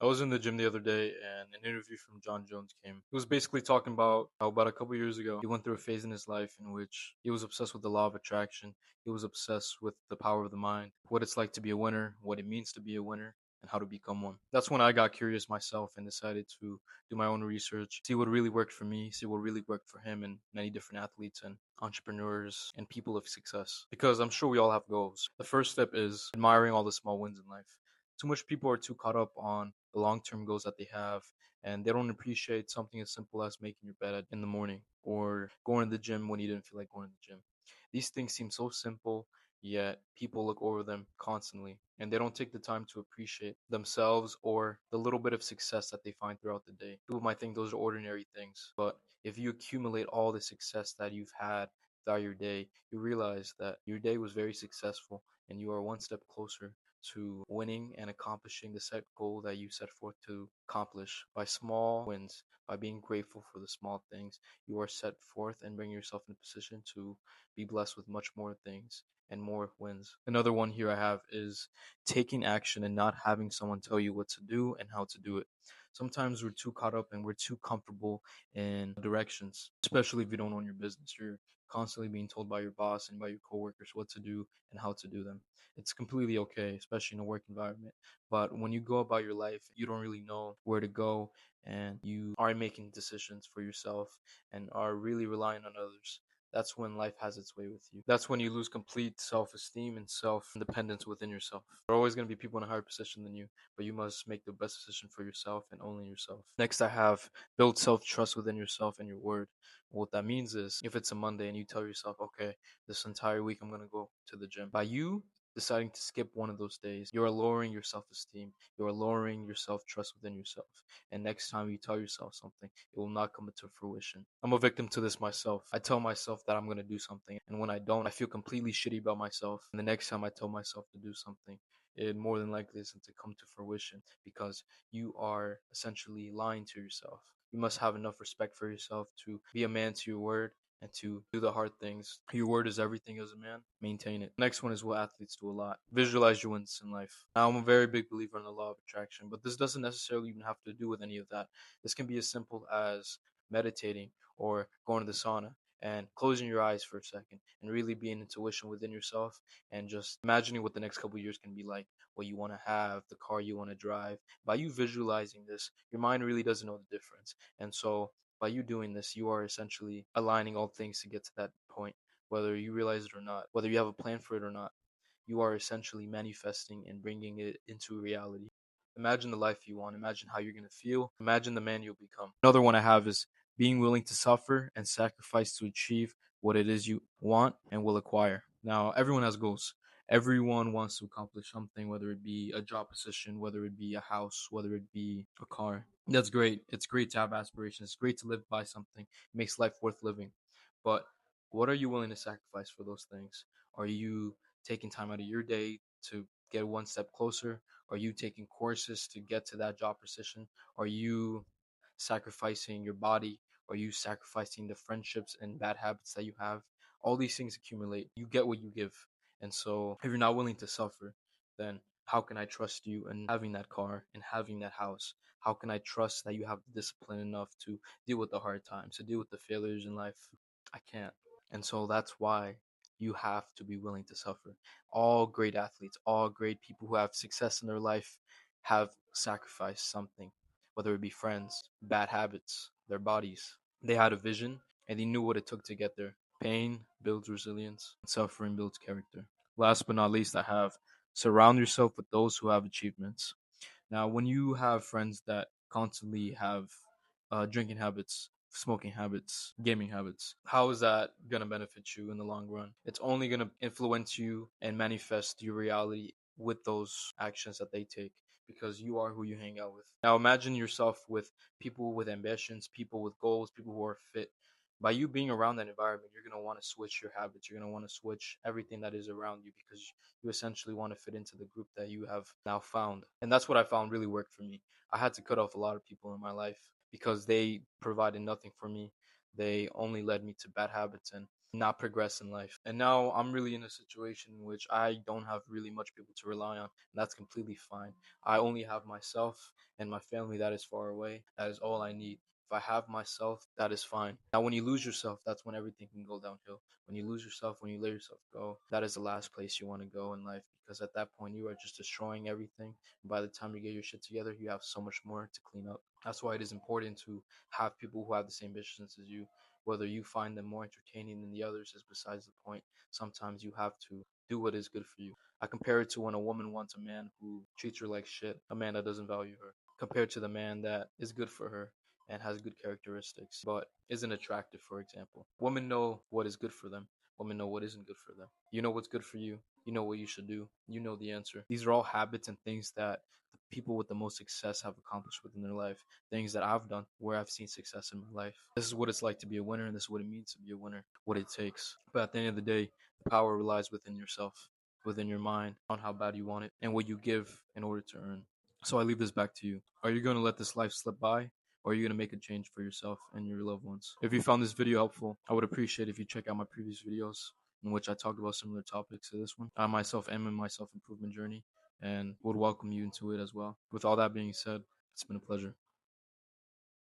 I was in the gym the other day and an interview from John Jones came. He was basically talking about how about a couple years ago he went through a phase in his life in which he was obsessed with the law of attraction. He was obsessed with the power of the mind, what it's like to be a winner, what it means to be a winner, and how to become one. That's when I got curious myself and decided to do my own research, see what really worked for me, see what really worked for him and many different athletes and entrepreneurs and people of success. Because I'm sure we all have goals. The first step is admiring all the small wins in life. Too much people are too caught up on the long-term goals that they have, and they don't appreciate something as simple as making your bed in the morning or going to the gym when you didn't feel like going to the gym. These things seem so simple, yet people look over them constantly, and they don't take the time to appreciate themselves or the little bit of success that they find throughout the day. People might think those are ordinary things, but if you accumulate all the success that you've had throughout your day, you realize that your day was very successful and you are one step closer to winning and accomplishing the set goal that you set forth to accomplish. By small wins, by being grateful for the small things, you are set forth and bring yourself in a position to be blessed with much more things and more wins. Another one here I have is taking action and not having someone tell you what to do and how to do it. Sometimes we're too caught up and we're too comfortable in directions, especially if you don't own your business. You're constantly being told by your boss and by your coworkers what to do and how to do them. It's completely okay, especially in a work environment. But when you go about your life, you don't really know where to go and you are making decisions for yourself and are really relying on others. That's when life has its way with you. That's when you lose complete self esteem and self independence within yourself. There are always going to be people in a higher position than you, but you must make the best decision for yourself and only yourself. Next, I have build self trust within yourself and your word. What that means is if it's a Monday and you tell yourself, okay, this entire week I'm going to go to the gym. By you deciding to skip one of those days, you are lowering your self esteem. You are lowering your self trust within yourself. And next time you tell yourself something, it will not come into fruition. I'm a victim to this myself. I tell myself that I'm going to do something. And when I don't, I feel completely shitty about myself. And the next time I tell myself to do something, it more than likely isn't to come to fruition because you are essentially lying to yourself. You must have enough respect for yourself to be a man to your word and to do the hard things. Your word is everything as a man. Maintain it. Next one is what athletes do a lot. Visualize your wins in life. Now, I'm a very big believer in the law of attraction, but this doesn't necessarily even have to do with any of that. This can be as simple as meditating or going to the sauna and closing your eyes for a second and really being intuition within yourself and just imagining what the next couple of years can be like, what you want to have, the car you want to drive. By you visualizing this, your mind really doesn't know the difference. And so by you doing this, you are essentially aligning all things to get to that point, whether you realize it or not, whether you have a plan for it or not. You are essentially manifesting and bringing it into reality. Imagine the life you want. Imagine how you're going to feel. Imagine the man you'll become. Another one I have is being willing to suffer and sacrifice to achieve what it is you want and will acquire. Now, everyone has goals. Everyone wants to accomplish something, whether it be a job position, whether it be a house, whether it be a car. That's great. It's great to have aspirations. It's great to live by something. It makes life worth living. But what are you willing to sacrifice for those things? Are you taking time out of your day to get one step closer? Are you taking courses to get to that job position? Are you sacrificing your body? Are you sacrificing the friendships and bad habits that you have? All these things accumulate. You get what you give. And so if you're not willing to suffer, then how can I trust you in having that car and having that house? How can I trust that you have the discipline enough to deal with the hard times, to deal with the failures in life? I can't. And so that's why you have to be willing to suffer. All great athletes, all great people who have success in their life have sacrificed something, whether it be friends, bad habits, their bodies. They had a vision and they knew what it took to get there. Pain builds resilience, and suffering builds character. Last but not least, I have surround yourself with those who have achievements. Now, when you have friends that constantly have drinking habits, smoking habits, gaming habits, how is that going to benefit you in the long run? It's only going to influence you and manifest your reality with those actions that they take because you are who you hang out with. Now, imagine yourself with people with ambitions, people with goals, people who are fit. By you being around that environment, you're going to want to switch your habits. You're going to want to switch everything that is around you because you essentially want to fit into the group that you have now found. And that's what I found really worked for me. I had to cut off a lot of people in my life because they provided nothing for me. They only led me to bad habits and not progress in life. And now I'm really in a situation in which I don't have really much people to rely on. And that's completely fine. I only have myself and my family that is far away. That is all I need. If I have myself, that is fine. Now, when you lose yourself, that's when everything can go downhill. When you lose yourself, when you let yourself go, that is the last place you want to go in life, because at that point, you are just destroying everything. And by the time you get your shit together, you have so much more to clean up. That's why it is important to have people who have the same visions as you. Whether you find them more entertaining than the others is besides the point. Sometimes you have to do what is good for you. I compare it to when a woman wants a man who treats her like shit, a man that doesn't value her, compared to the man that is good for her and has good characteristics, but isn't attractive, for example. Women know what is good for them. Women know what isn't good for them. You know what's good for you. You know what you should do. You know the answer. These are all habits and things that the people with the most success have accomplished within their life. Things that I've done where I've seen success in my life. This is what it's like to be a winner, and this is what it means to be a winner, what it takes. But at the end of the day, the power relies within yourself, within your mind, on how bad you want it, and what you give in order to earn. So I leave this back to you. Are you going to let this life slip by? Or are you going to make a change for yourself and your loved ones? If you found this video helpful, I would appreciate if you check out my previous videos in which I talked about similar topics to this one. I myself am in my self-improvement journey and would welcome you into it as well. With all that being said, it's been a pleasure.